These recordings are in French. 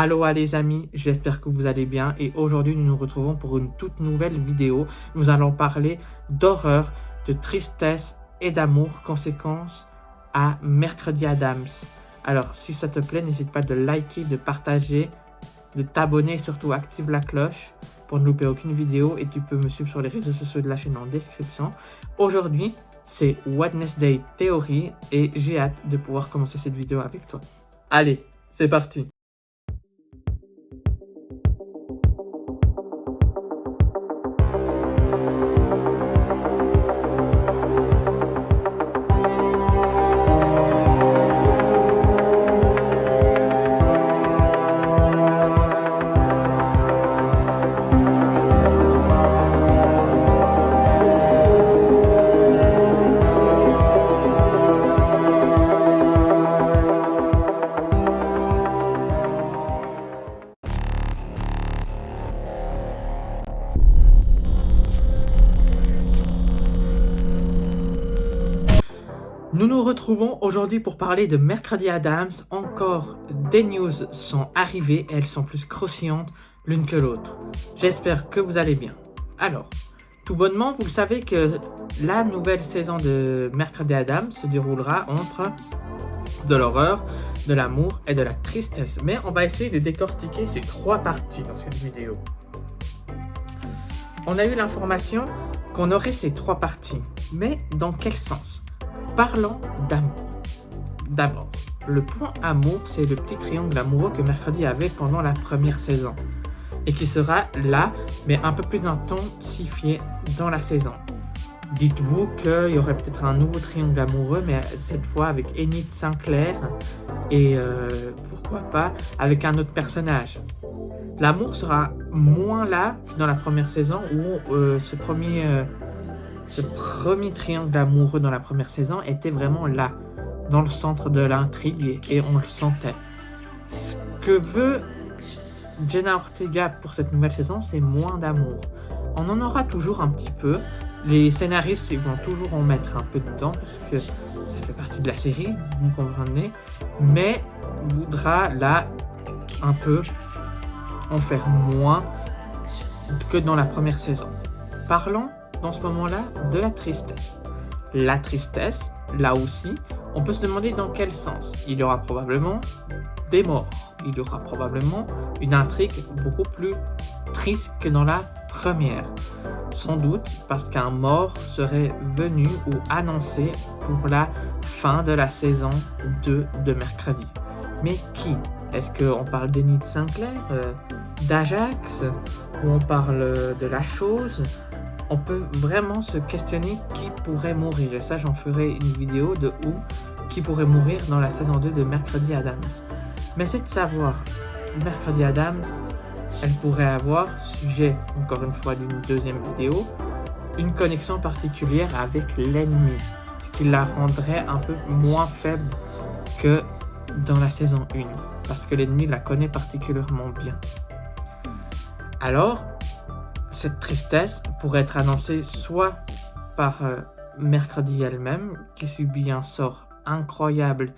Aloha les amis, j'espère que vous allez bien et aujourd'hui nous nous retrouvons pour une toute nouvelle vidéo. Nous allons parler d'horreur, de tristesse et d'amour, conséquence à Mercredi Addams. Alors si ça te plaît, n'hésite pas de liker, de partager, de t'abonner et surtout active la cloche pour ne louper aucune vidéo et tu peux me suivre sur les réseaux sociaux de la chaîne en description. Aujourd'hui c'est Wednesday Theory et j'ai hâte de pouvoir commencer cette vidéo avec toi. Allez, c'est parti! Nous nous retrouvons aujourd'hui pour parler de Mercredi Addams. Encore des news sont arrivées et elles sont plus croustillantes l'une que l'autre. J'espère que vous allez bien. Alors, tout bonnement, vous le savez que la nouvelle saison de Mercredi Addams se déroulera entre de l'horreur, de l'amour et de la tristesse. Mais on va essayer de décortiquer ces trois parties dans cette vidéo. On a eu l'information qu'on aurait ces trois parties. Mais dans quel sens ? Parlons d'amour. D'abord, le point amour, c'est le petit triangle amoureux que Mercredi avait pendant la première saison et qui sera là, mais un peu plus intensifié dans la saison. Dites-vous qu'il y aurait peut-être un nouveau triangle amoureux, mais cette fois avec Enid Sinclair et pourquoi pas avec un autre personnage. L'amour sera moins là que dans la première saison où ce premier triangle amoureux dans la première saison était vraiment là, dans le centre de l'intrigue et on le sentait. Ce que veut Jenna Ortega pour cette nouvelle saison, c'est moins d'amour. On en aura toujours un petit peu. Les scénaristes ils vont toujours en mettre un peu dedans parce que ça fait partie de la série, vous comprenez. Mais voudra là un peu en faire moins que dans la première saison. Parlons dans ce moment-là de la tristesse. La tristesse, là aussi, on peut se demander dans quel sens. Il y aura probablement des morts. Il y aura probablement une intrigue beaucoup plus triste que dans la première. Sans doute parce qu'un mort serait venu ou annoncé pour la fin de la saison 2 de Mercredi. Mais qui ? Est-ce qu'on parle d'Enid Sinclair, d'Ajax, ou on parle de la chose ? On peut vraiment se questionner qui pourrait mourir. Et ça, j'en ferai une vidéo de qui pourrait mourir dans la saison 2 de Mercredi Addams. Mais c'est de savoir, Mercredi Addams, elle pourrait avoir, sujet encore une fois d'une deuxième vidéo, une connexion particulière avec l'ennemi. Ce qui la rendrait un peu moins faible que dans la saison 1. Parce que l'ennemi la connaît particulièrement bien. Alors, cette tristesse pourrait être annoncée soit par Mercredi elle-même, qui subit un sort incroyable.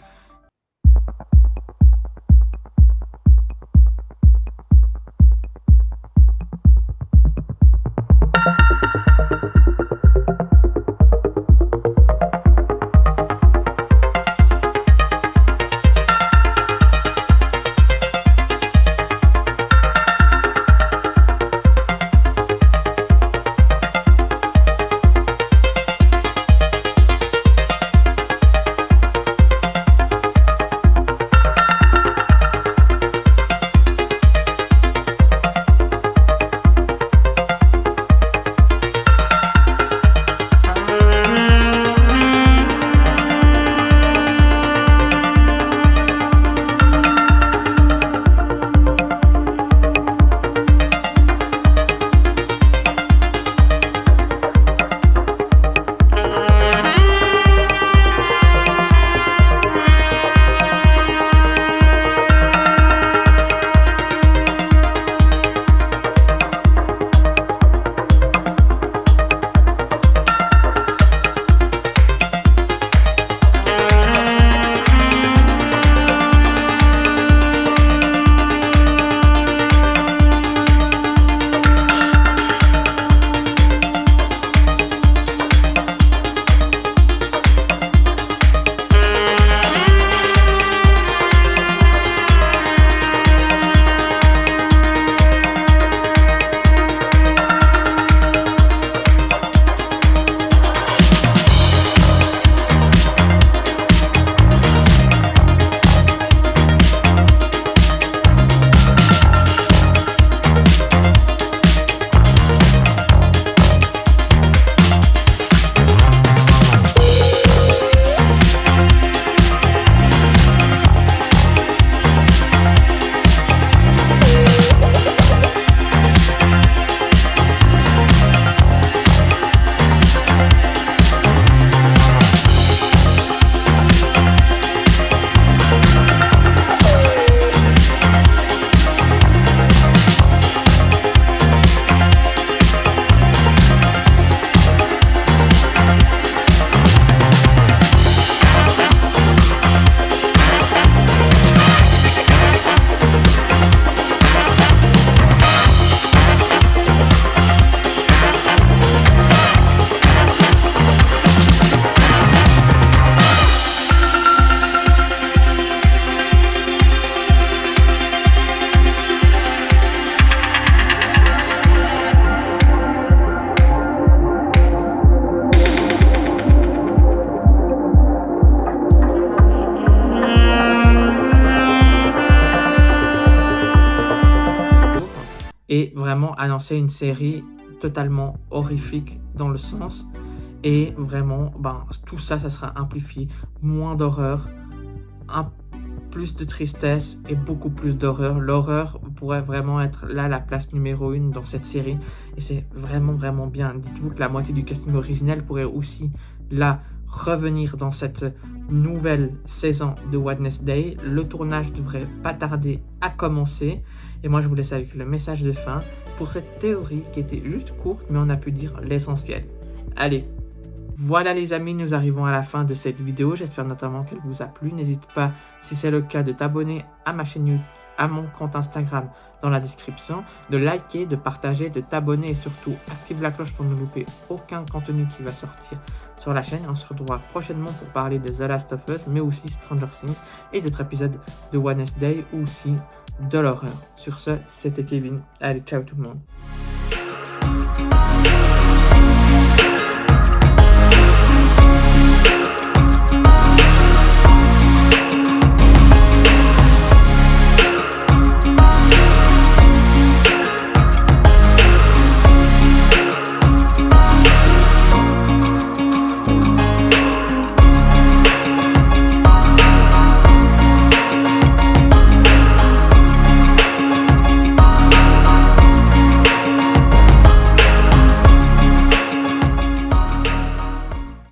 et vraiment annoncer une série totalement horrifique dans le sens. Et vraiment, tout ça, ça sera amplifié. Moins d'horreur, plus de tristesse et beaucoup plus d'horreur. L'horreur pourrait vraiment être là la place numéro 1 dans cette série. Et c'est vraiment, vraiment bien. Dites-vous que la moitié du casting original pourrait aussi là revenir dans cette nouvelle saison de Wednesday. Le tournage devrait pas tarder à commencer. Et moi, je vous laisse avec le message de fin pour cette théorie qui était juste courte, mais on a pu dire l'essentiel. Allez! Voilà les amis, nous arrivons à la fin de cette vidéo. J'espère notamment qu'elle vous a plu. N'hésite pas, si c'est le cas, de t'abonner à ma chaîne YouTube, à mon compte Instagram dans la description, de liker, de partager, de t'abonner et surtout active la cloche pour ne louper aucun contenu qui va sortir sur la chaîne. On se retrouvera prochainement pour parler de The Last of Us, mais aussi Stranger Things et d'autres épisodes de Wednesday ou aussi de l'horreur. Sur ce, c'était Kevin. Allez, ciao tout le monde.